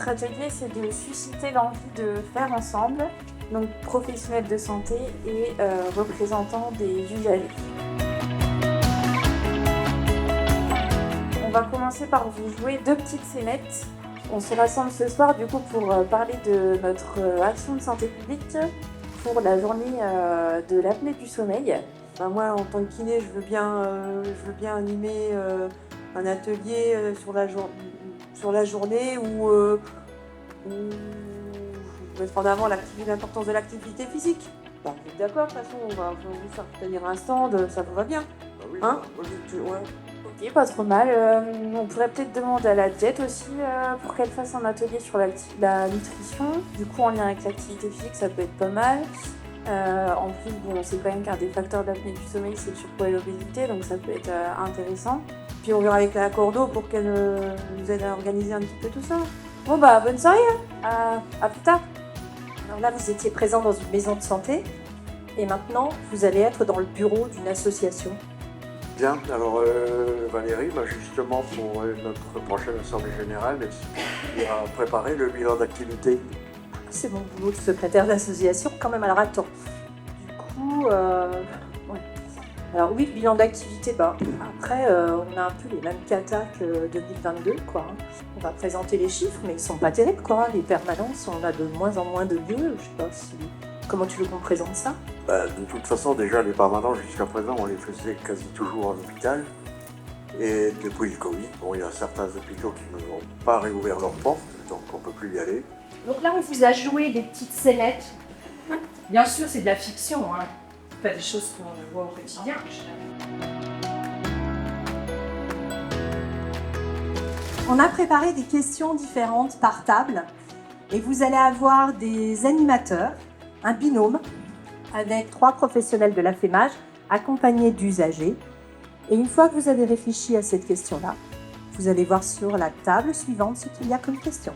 notre atelier, c'est de susciter l'envie de faire ensemble, donc professionnels de santé et représentants des usagers. On va commencer par vous jouer 2 petites scénettes. On se rassemble ce soir du coup pour parler de notre action de santé publique pour la journée de l'apnée du sommeil. Moi, en tant que kiné, je veux bien animer un atelier sur la journée où je vais mettre en avant l'importance de l'activité physique. Vous êtes d'accord, de toute façon, on va vous faire tenir un stand, ça vous va bien. Oui, hein ouais. Ok, pas trop mal. On pourrait peut-être demander à la Jet aussi pour qu'elle fasse un atelier sur la nutrition. Du coup, en lien avec l'activité physique, ça peut être pas mal. En plus, bon, on sait quand même qu'un des facteurs d'apnée du sommeil, c'est le surpoids et l'obésité, donc ça peut être intéressant. Puis on verra avec la Cordo pour qu'elle nous aide à organiser un petit peu tout ça. Bon bah, bonne soirée, à plus tard. Alors là, vous étiez présent dans une maison de santé et maintenant, vous allez être dans le bureau d'une association. Bien, alors Valérie, justement pour notre prochaine assemblée générale, il a préparé le bilan d'activité. C'est mon boulot de secrétaire d'association quand même. Alors attends, du coup, ouais. Alors oui, le bilan d'activité, après on a un peu les mêmes catas que 2022, quoi. On va présenter les chiffres, mais ils sont pas terribles, quoi. Les permanences, on a de moins en moins de lieux. Je sais pas si... Comment tu veux qu'on présente ça ? De toute façon, déjà, les permanents, jusqu'à présent, on les faisait quasi toujours en hôpital. Et depuis le Covid, il y a certains hôpitaux qui n'ont pas réouvert leurs portes, donc on ne peut plus y aller. Donc là, on vous a joué des petites scénettes. Bien sûr, c'est de la fiction, hein. Pas des choses qu'on voit au quotidien. On a préparé des questions différentes par table et vous allez avoir des animateurs, un binôme avec 3 professionnels de l'affémage accompagnés d'usagers. Et une fois que vous avez réfléchi à cette question-là, vous allez voir sur la table suivante ce qu'il y a comme question.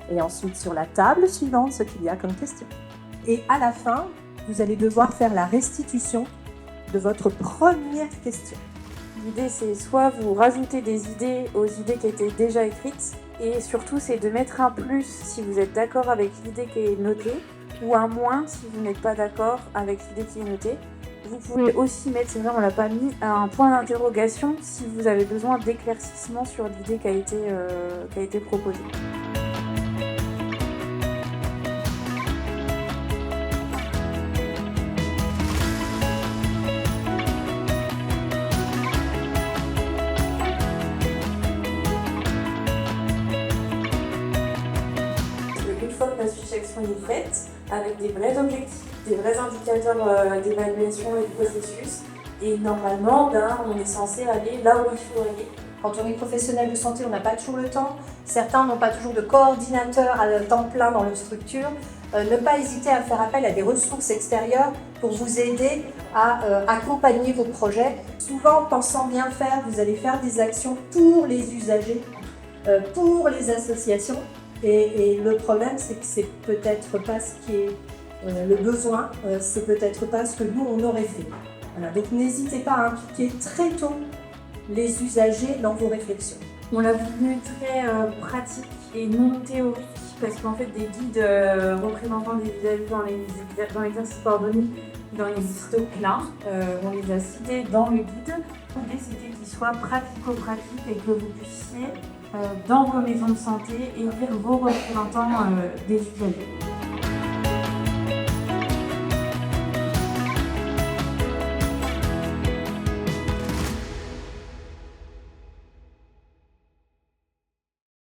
Et ensuite sur la table suivante ce qu'il y a comme question. Et à la fin, vous allez devoir faire la restitution de votre première question. L'idée, c'est soit vous rajoutez des idées aux idées qui étaient déjà écrites, et surtout, c'est de mettre un plus si vous êtes d'accord avec l'idée qui est notée, ou un moins si vous n'êtes pas d'accord avec l'idée qui est notée. Vous pouvez aussi mettre, c'est vrai, on l'a pas mis, un point d'interrogation si vous avez besoin d'éclaircissement sur l'idée qui a été proposée. Une fois que la succession est faite, avec des vrais objectifs, des vrais indicateurs d'évaluation et de processus, et normalement, on est censé aller là où il faut aller. Quand on est professionnel de santé, on n'a pas toujours le temps. Certains n'ont pas toujours de coordinateur à temps plein dans leur structure. Ne pas hésiter à faire appel à des ressources extérieures pour vous aider à accompagner vos projets. Souvent, pensant bien faire, vous allez faire des actions pour les usagers, pour les associations. Et le problème, c'est que c'est peut-être pas ce qui est le besoin, c'est peut-être pas ce que nous, on aurait fait. Voilà, donc n'hésitez pas à impliquer très tôt les usagers dans vos réflexions. On l'a voulu très pratique et non théorique, parce qu'en fait, des guides représentants des usagers dans l'exercice coordonné, dans les stocks là, on les a cités dans le guide. L'idée, c'était qu'ils soient pratico-pratiques et que vous puissiez, dans vos maisons de santé, élire vos représentants des usagers.